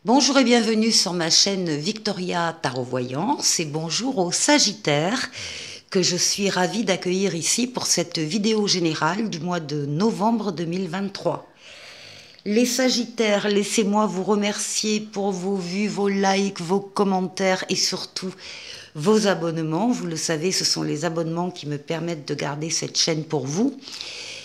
Bonjour et bienvenue sur ma chaîne Victoria Tarot Voyance et bonjour aux Sagittaires que je suis ravie d'accueillir ici pour cette vidéo générale du mois de novembre 2023. Les Sagittaires, laissez-moi vous remercier pour vos vues, vos likes, vos commentaires et surtout vos abonnements. Vous le savez, ce sont les abonnements qui me permettent de garder cette chaîne pour vous.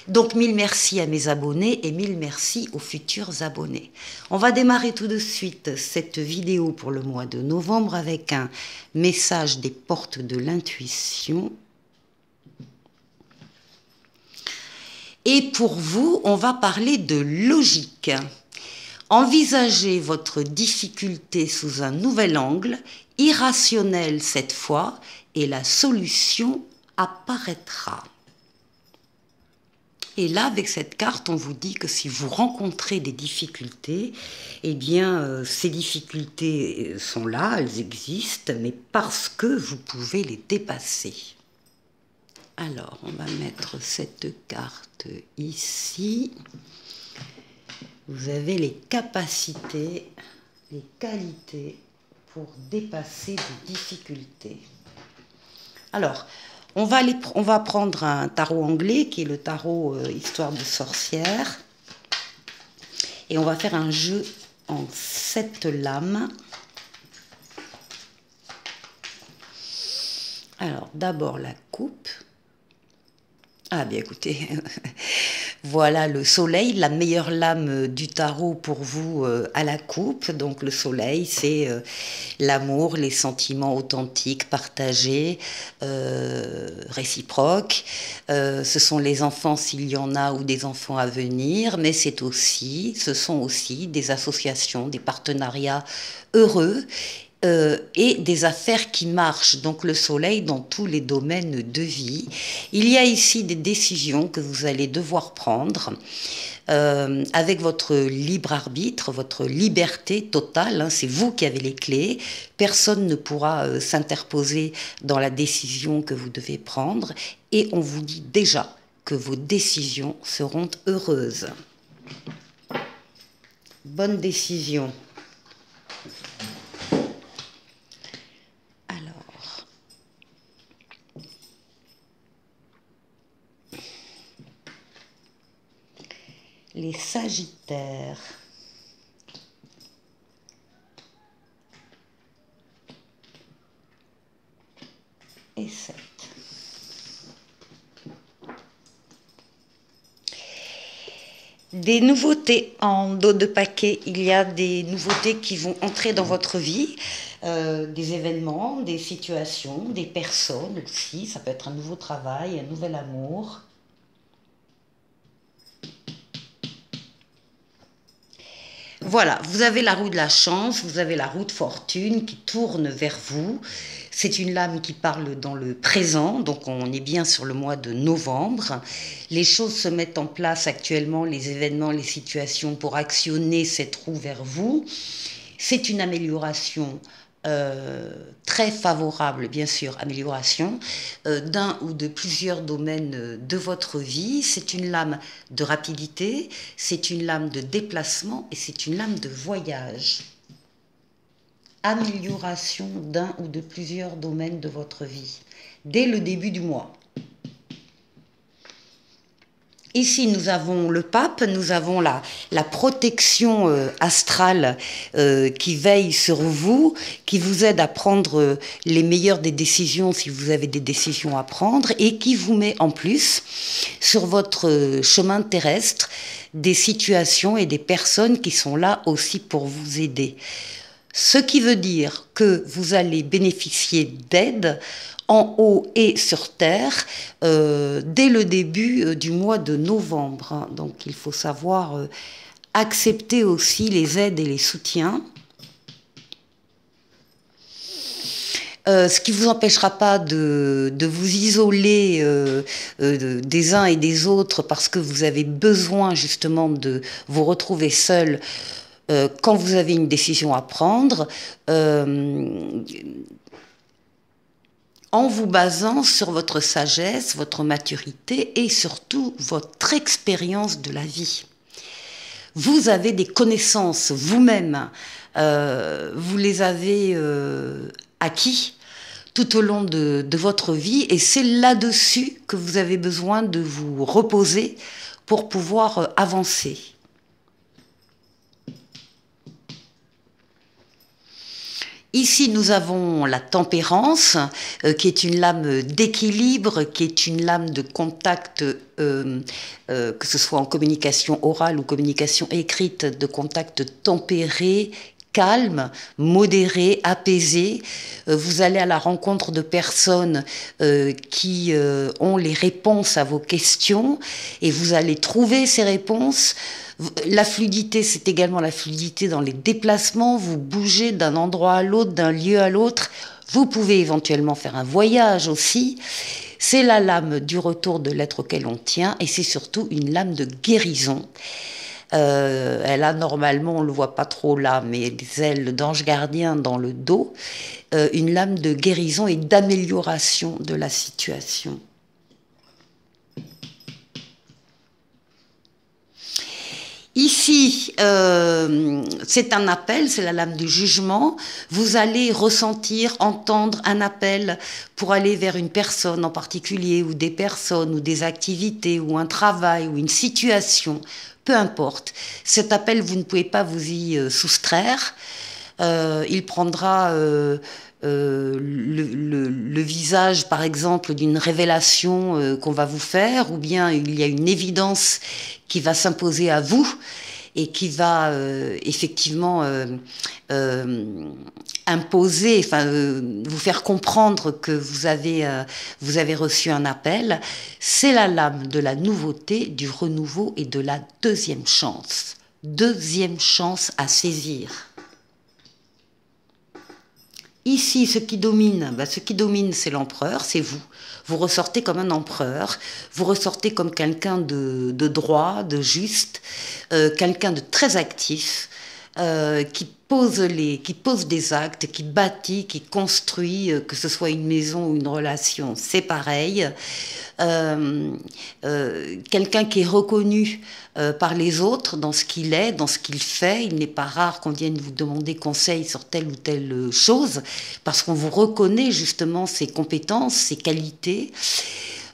Donc, mille merci à mes abonnés et mille merci aux futurs abonnés. On va démarrer tout de suite cette vidéo pour le mois de novembre avec un message des portes de l'intuition. Et pour vous, on va parler de logique. Envisagez votre difficulté sous un nouvel angle, irrationnel cette fois, et la solution apparaîtra. Et là, avec cette carte, on vous dit que si vous rencontrez des difficultés, eh bien, ces difficultés sont là, elles existent, mais parce que vous pouvez les dépasser. Alors, on va mettre cette carte ici. Vous avez les capacités, les qualités pour dépasser des difficultés. Alors, on va prendre un tarot anglais qui est le tarot Histoire de sorcière. Et on va faire un jeu en 7 lames. Alors, d'abord la coupe. Ah bien écoutez, voilà le soleil, la meilleure lame du tarot pour vous à la coupe. Donc le soleil, c'est l'amour, les sentiments authentiques, partagés, réciproques. Ce sont les enfants s'il y en a ou des enfants à venir, mais ce sont aussi des associations, des partenariats heureux. Et des affaires qui marchent, donc le soleil dans tous les domaines de vie. Il y a ici des décisions que vous allez devoir prendre avec votre libre arbitre, votre liberté totale, hein, c'est vous qui avez les clés, personne ne pourra s'interposer dans la décision que vous devez prendre et on vous dit déjà que vos décisions seront heureuses. Bonne décision. Les Sagittaires. Et 7. Des nouveautés en dos de paquet. Il y a des nouveautés qui vont entrer dans votre vie. Des événements, des situations, des personnes aussi. Ça peut être un nouveau travail, un nouvel amour. Voilà, vous avez la roue de la chance, vous avez la roue de fortune qui tourne vers vous. C'est une lame qui parle dans le présent, donc on est bien sur le mois de novembre. Les choses se mettent en place actuellement, les événements, les situations pour actionner cette roue vers vous. C'est une amélioration très favorable, bien sûr, amélioration d'un ou de plusieurs domaines de votre vie. C'est une lame de rapidité, c'est une lame de déplacement et c'est une lame de voyage. Amélioration d'un ou de plusieurs domaines de votre vie, dès le début du mois. Ici, nous avons le pape, nous avons la protection astrale qui veille sur vous, qui vous aide à prendre les meilleures des décisions si vous avez des décisions à prendre et qui vous met en plus sur votre chemin terrestre des situations et des personnes qui sont là aussi pour vous aider. Ce qui veut dire que vous allez bénéficier d'aide en haut et sur terre dès le début du mois de novembre. Hein. Donc il faut savoir accepter aussi les aides et les soutiens. Ce qui ne vous empêchera pas de vous isoler des uns et des autres parce que vous avez besoin justement de vous retrouver seul quand vous avez une décision à prendre. En vous basant sur votre sagesse, votre maturité et surtout votre expérience de la vie. vous avez des connaissances vous-même, vous les avez acquis tout au long de votre vie, et c'est là-dessus que vous avez besoin de vous reposer pour pouvoir avancer. Ici, nous avons la tempérance, qui est une lame d'équilibre, qui est une lame de contact, que ce soit en communication orale ou communication écrite, de contact tempéré, calme, modéré, apaisé. Vous allez à la rencontre de personnes qui ont les réponses à vos questions, et vous allez trouver ces réponses. La fluidité, c'est également la fluidité dans les déplacements. Vous bougez d'un endroit à l'autre, d'un lieu à l'autre. Vous pouvez éventuellement faire un voyage aussi. C'est la lame du retour de l'être auquel on tient, et c'est surtout une lame de guérison. Elle a normalement, on ne le voit pas trop là, mais des ailes d'ange gardien dans le dos. Une lame de guérison et d'amélioration de la situation. Ici, c'est un appel, c'est la lame du jugement. Vous allez ressentir, entendre un appel pour aller vers une personne en particulier, ou des personnes, ou des activités, ou un travail, ou une situation, peu importe. Cet appel, vous ne pouvez pas vous y soustraire. Il prendra le visage, par exemple, d'une révélation qu'on va vous faire, ou bien il y a une évidence qui va s'imposer à vous et qui va effectivement imposer, enfin vous faire comprendre que vous avez reçu un appel. C'est la lame de la nouveauté, du renouveau et de la deuxième chance. Deuxième chance à saisir. Ici, ce qui domine, c'est l'empereur, c'est vous. Vous ressortez comme un empereur, vous ressortez comme quelqu'un de droit, de juste, quelqu'un de très actif, qui pose des actes, qui bâtit, qui construit, que ce soit une maison ou une relation, c'est pareil. Quelqu'un qui est reconnu par les autres dans ce qu'il est, dans ce qu'il fait. Il n'est pas rare qu'on vienne vous demander conseil sur telle ou telle chose, parce qu'on vous reconnaît justement ses compétences, ses qualités.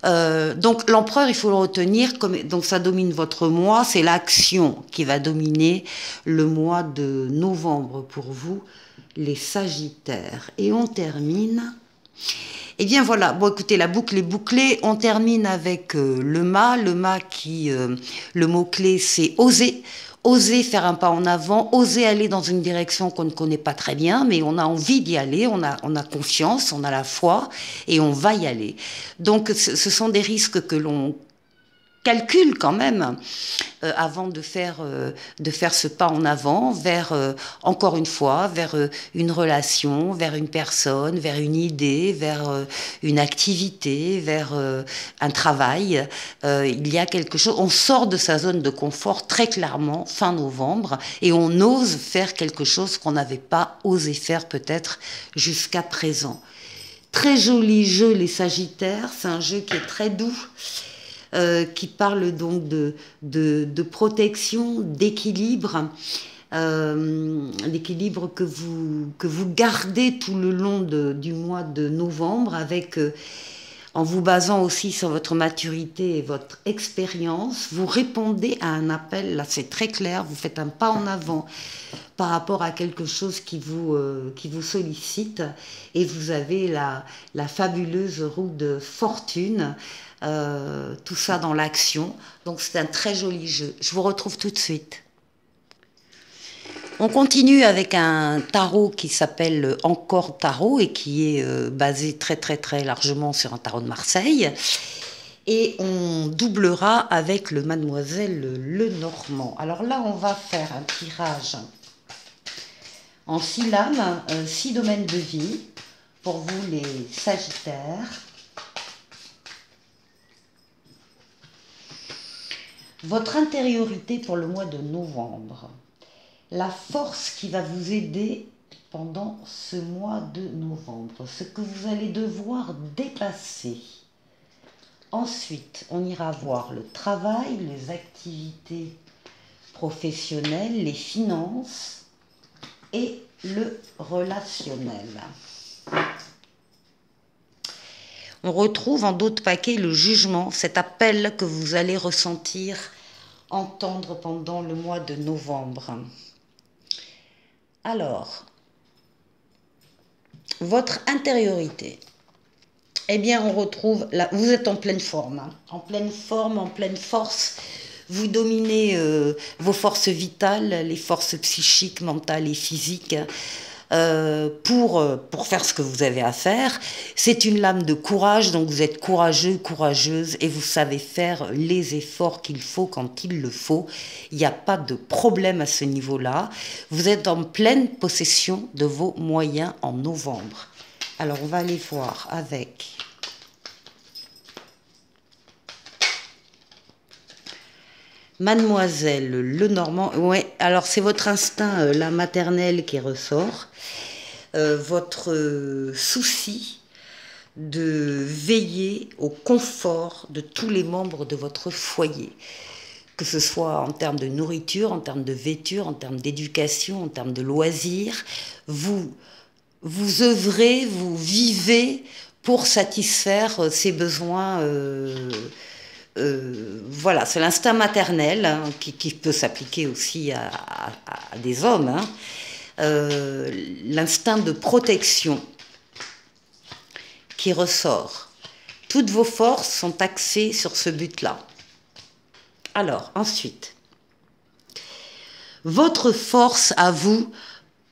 Donc l'empereur, il faut le retenir, donc ça domine votre mois, c'est l'action qui va dominer le mois de novembre pour vous, les Sagittaires. Et on termine... Eh bien voilà, bon écoutez, la boucle est bouclée, on termine avec le mât qui, le mot-clé c'est oser. Oser faire un pas en avant, oser aller dans une direction qu'on ne connaît pas très bien, mais on a envie d'y aller, on a confiance, on a la foi, et on va y aller. Donc ce sont des risques que l'on calcule quand même avant de faire ce pas en avant vers, encore une fois, vers une relation, vers une personne, vers une idée, vers une activité, vers un travail. Il y a quelque chose, on sort de sa zone de confort très clairement fin novembre, et on ose faire quelque chose qu'on n'avait pas osé faire peut-être jusqu'à présent. Très joli jeu les Sagittaires, c'est un jeu qui est très doux. Qui parle donc de protection, d'équilibre, l'équilibre que vous gardez tout le long du mois de novembre, avec, en vous basant aussi sur votre maturité et votre expérience, vous répondez à un appel, là c'est très clair, vous faites un pas en avant par rapport à quelque chose qui vous sollicite, et vous avez la fabuleuse roue de fortune, tout ça dans l'action. Donc c'est un très joli jeu. Je vous retrouve tout de suite. On continue avec un tarot qui s'appelle Encore Tarot et qui est basé très très très largement sur un tarot de Marseille. Et on doublera avec le Mademoiselle Lenormand. Alors là, on va faire un tirage en 6 lames, 6 domaines de vie pour vous les Sagittaires. Votre intériorité pour le mois de novembre. La force qui va vous aider pendant ce mois de novembre. Ce que vous allez devoir dépasser. Ensuite, on ira voir le travail, les activités professionnel, les finances et le relationnel. On retrouve en d'autres paquets le jugement, cet appel que vous allez ressentir, entendre pendant le mois de novembre. Alors, votre intériorité, eh bien on retrouve, là, vous êtes en pleine forme, hein, en pleine forme, en pleine force. Vous dominez vos forces vitales, les forces psychiques, mentales et physiques pour faire ce que vous avez à faire. C'est une lame de courage, donc vous êtes courageux, courageuse et vous savez faire les efforts qu'il faut quand il le faut. Il n'y a pas de problème à ce niveau-là. Vous êtes en pleine possession de vos moyens en novembre. Alors on va aller voir avec... Mademoiselle Lenormand, ouais, alors c'est votre instinct, la maternelle qui ressort, votre souci de veiller au confort de tous les membres de votre foyer, que ce soit en termes de nourriture, en termes de vêture, en termes d'éducation, en termes de loisirs, vous œuvrez, vous vivez pour satisfaire ces besoins. Voilà, c'est l'instinct maternel hein, qui peut s'appliquer aussi à des hommes. Hein. L'instinct de protection qui ressort. Toutes vos forces sont axées sur ce but-là. Alors, ensuite, votre force à vous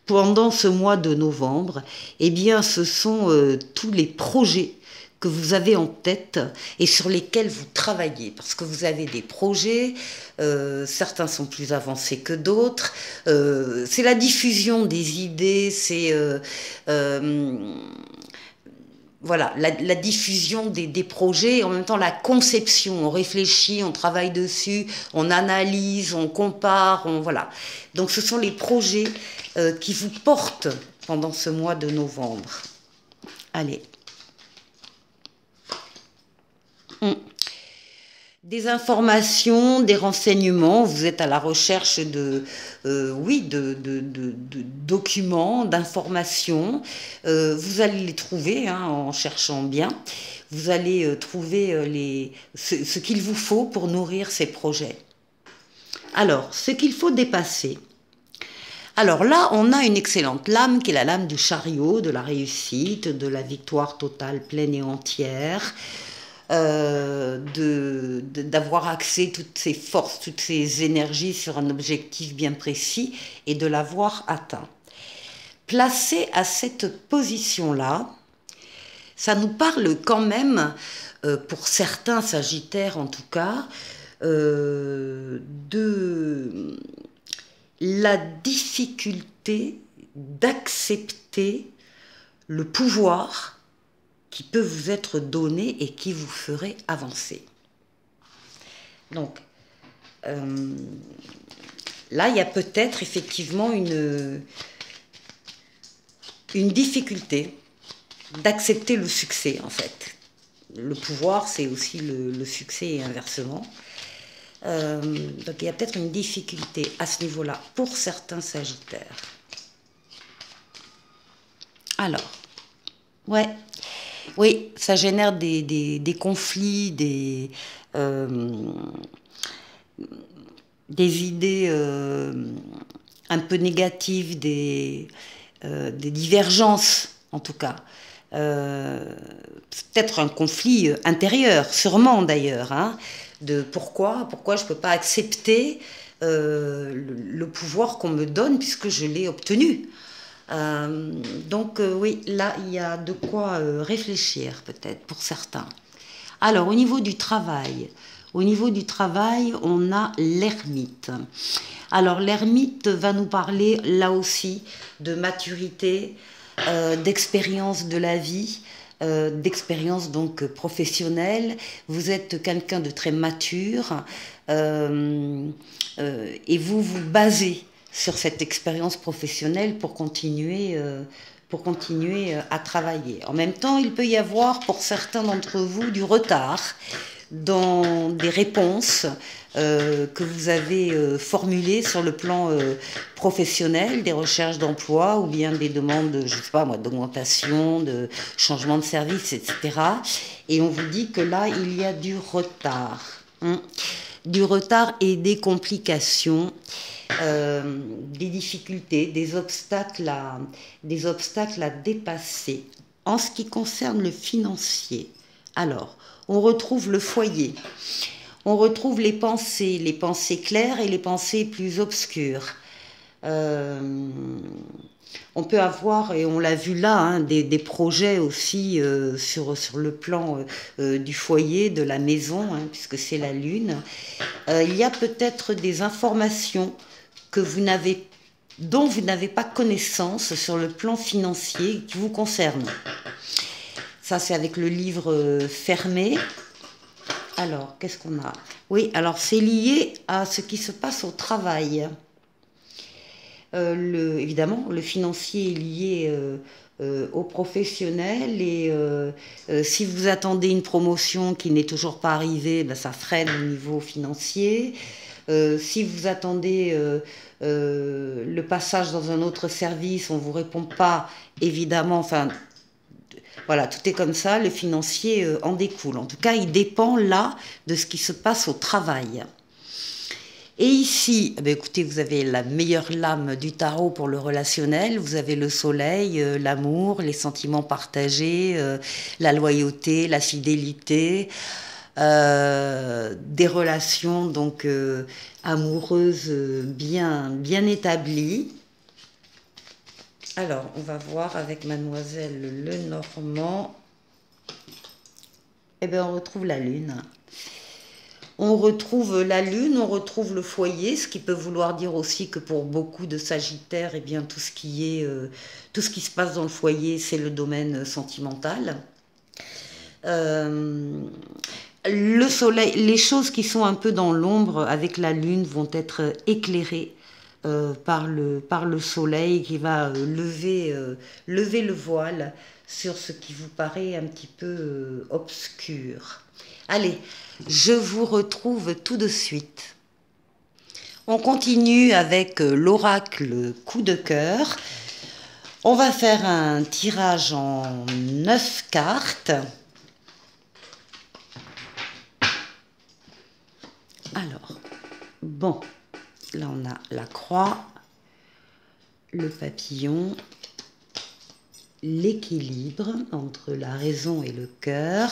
pendant ce mois de novembre, eh bien, ce sont tous les projets que vous avez en tête et sur lesquels vous travaillez. Parce que vous avez des projets, certains sont plus avancés que d'autres. C'est la diffusion des idées, c'est voilà, la diffusion des projets et en même temps la conception. On réfléchit, on travaille dessus, on analyse, on compare, voilà. Donc ce sont les projets qui vous portent pendant ce mois de novembre. Allez. Des informations, des renseignements, vous êtes à la recherche de documents, d'informations, vous allez les trouver hein, en cherchant bien, vous allez trouver ce qu'il vous faut pour nourrir ces projets. Alors, ce qu'il faut dépasser. Alors là, on a une excellente lame qui est la lame du chariot, de la réussite, de la victoire totale, pleine et entière, d'avoir axé toutes ses forces, toutes ses énergies sur un objectif bien précis et de l'avoir atteint. Placé à cette position-là, ça nous parle quand même, pour certains sagittaires en tout cas, de la difficulté d'accepter le pouvoir qui peut vous être donné et qui vous ferait avancer. Donc, là, il y a peut-être effectivement une difficulté d'accepter le succès, en fait. Le pouvoir, c'est aussi le succès et inversement. Donc, il y a peut-être une difficulté à ce niveau-là pour certains sagittaires. Alors, ouais. Oui, ça génère des conflits, des idées un peu négatives, des divergences en tout cas. Peut-être un conflit intérieur, sûrement d'ailleurs, hein, de pourquoi je ne peux pas accepter le pouvoir qu'on me donne puisque je l'ai obtenu. Donc oui, là il y a de quoi réfléchir peut-être pour certains. Alors au niveau du travail, on a l'ermite. Alors l'ermite va nous parler là aussi de maturité, d'expérience de la vie, d'expérience donc professionnelle. Vous êtes quelqu'un de très mature et vous vous basez sur cette expérience professionnelle pour continuer à travailler. En même temps, il peut y avoir pour certains d'entre vous du retard, dans des réponses que vous avez formulées sur le plan professionnel, des recherches d'emploi ou bien des demandes, je sais pas moi, d'augmentation, de changement de service, etc. Et on vous dit que là, il y a du retard. Du retard et des complications, des difficultés, des obstacles à dépasser. En ce qui concerne le financier, alors, on retrouve le foyer, on retrouve les pensées claires et les pensées plus obscures. On peut avoir, et on l'a vu là, hein, des projets aussi sur le plan du foyer, de la maison, hein, puisque c'est la lune. Il y a peut-être des informations que dont vous n'avez pas connaissance sur le plan financier qui vous concernent. Ça, c'est avec le livre fermé. Alors, qu'est-ce qu'on a? Oui, alors c'est lié à ce qui se passe au travail. Évidemment, le financier est lié au professionnel et si vous attendez une promotion qui n'est toujours pas arrivée, ben, ça freine au niveau financier. Si vous attendez le passage dans un autre service, on ne vous répond pas, évidemment, enfin, voilà, tout est comme ça, le financier en découle. En tout cas, il dépend là de ce qui se passe au travail. Et ici, eh bien, écoutez, vous avez la meilleure lame du tarot pour le relationnel. Vous avez le soleil, l'amour, les sentiments partagés, la loyauté, la fidélité, des relations donc amoureuses bien établies. Alors, on va voir avec Mademoiselle Lenormand. Eh bien, on retrouve la lune. On retrouve la lune, on retrouve le foyer, ce qui peut vouloir dire aussi que pour beaucoup de Sagittaires, eh bien, tout ce qui se passe dans le foyer, c'est le domaine sentimental. Le soleil, les choses qui sont un peu dans l'ombre avec la lune vont être éclairées par le soleil qui va lever le voile sur ce qui vous paraît un petit peu obscur. Allez, je vous retrouve tout de suite. On continue avec l'oracle coup de cœur. On va faire un tirage en 9 cartes. Alors, bon, là on a la croix, le papillon, l'équilibre entre la raison et le cœur,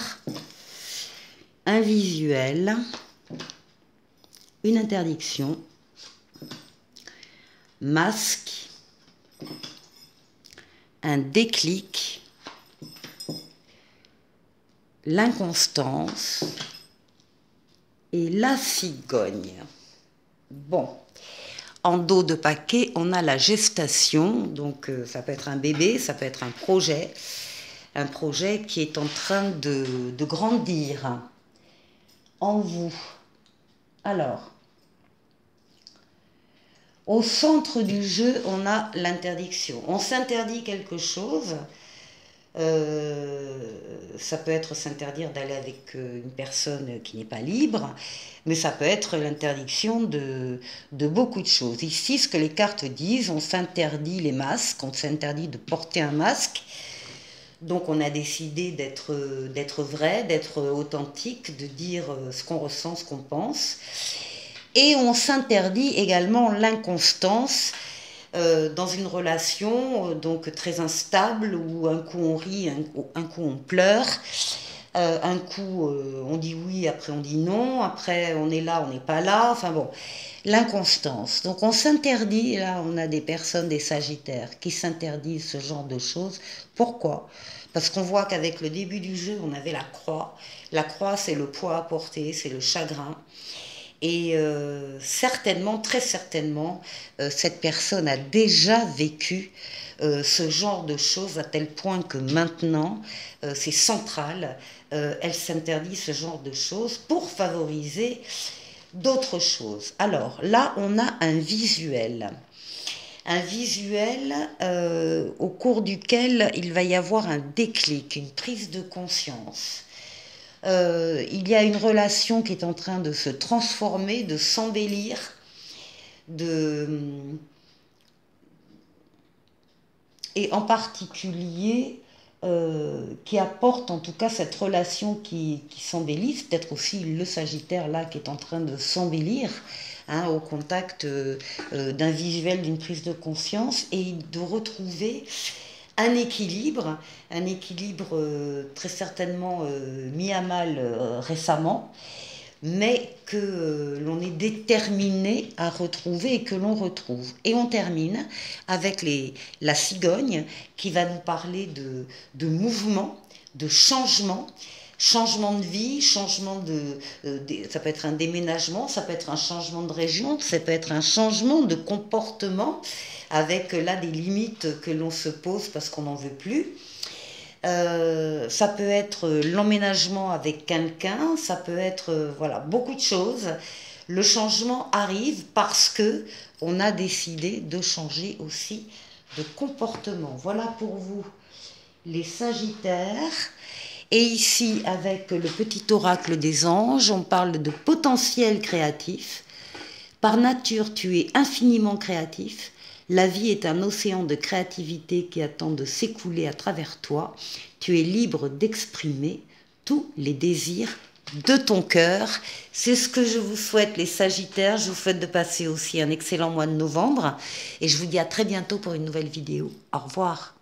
un visuel, une interdiction, masque, un déclic, l'inconstance et la cigogne. Bon, en dos de paquet, on a la gestation, donc ça peut être un bébé, ça peut être un projet qui est en train de grandir en vous. Alors, au centre du jeu, on a l'interdiction. On s'interdit quelque chose. Ça peut être s'interdire d'aller avec une personne qui n'est pas libre, mais ça peut être l'interdiction de beaucoup de choses. Ici, ce que les cartes disent, on s'interdit les masques, on s'interdit de porter un masque. Donc on a décidé d'être vrai, d'être authentique, de dire ce qu'on ressent, ce qu'on pense. Et on s'interdit également l'inconstance dans une relation donc très instable où un coup on rit, un coup on pleure, un coup on dit oui, après on dit non, après on est là, on n'est pas là, enfin bon, l'inconstance. Donc on s'interdit, là on a des personnes, des sagittaires qui s'interdisent ce genre de choses. Pourquoi ? Parce qu'on voit qu'avec le début du jeu, on avait la croix. La croix, c'est le poids à porter, c'est le chagrin. Et certainement, très certainement, cette personne a déjà vécu ce genre de choses à tel point que maintenant, c'est central. Elle s'interdit ce genre de choses pour favoriser d'autres choses. Alors là, on a un visuel. Un visuel au cours duquel il va y avoir un déclic, une prise de conscience. Il y a une relation qui est en train de se transformer, de s'embellir, et en particulier qui apporte en tout cas cette relation qui s'embellit, c'est peut-être aussi le Sagittaire là qui est en train de s'embellir, hein, au contact d'un visuel, d'une prise de conscience, et de retrouver un équilibre très certainement mis à mal récemment, mais que l'on est déterminé à retrouver et que l'on retrouve. Et on termine avec la cigogne qui va nous parler de mouvement, de changement, changement de vie, changement ça peut être un déménagement, ça peut être un changement de région, ça peut être un changement de comportement, avec là des limites que l'on se pose parce qu'on n'en veut plus. Ça peut être l'emménagement avec quelqu'un, ça peut être voilà, beaucoup de choses. Le changement arrive parce que on a décidé de changer aussi de comportement. Voilà pour vous les Sagittaires. Et ici, avec le petit oracle des anges, on parle de potentiel créatif. Par nature, tu es infiniment créatif. La vie est un océan de créativité qui attend de s'écouler à travers toi. Tu es libre d'exprimer tous les désirs de ton cœur. C'est ce que je vous souhaite, les Sagittaires. Je vous souhaite de passer aussi un excellent mois de novembre. Et je vous dis à très bientôt pour une nouvelle vidéo. Au revoir.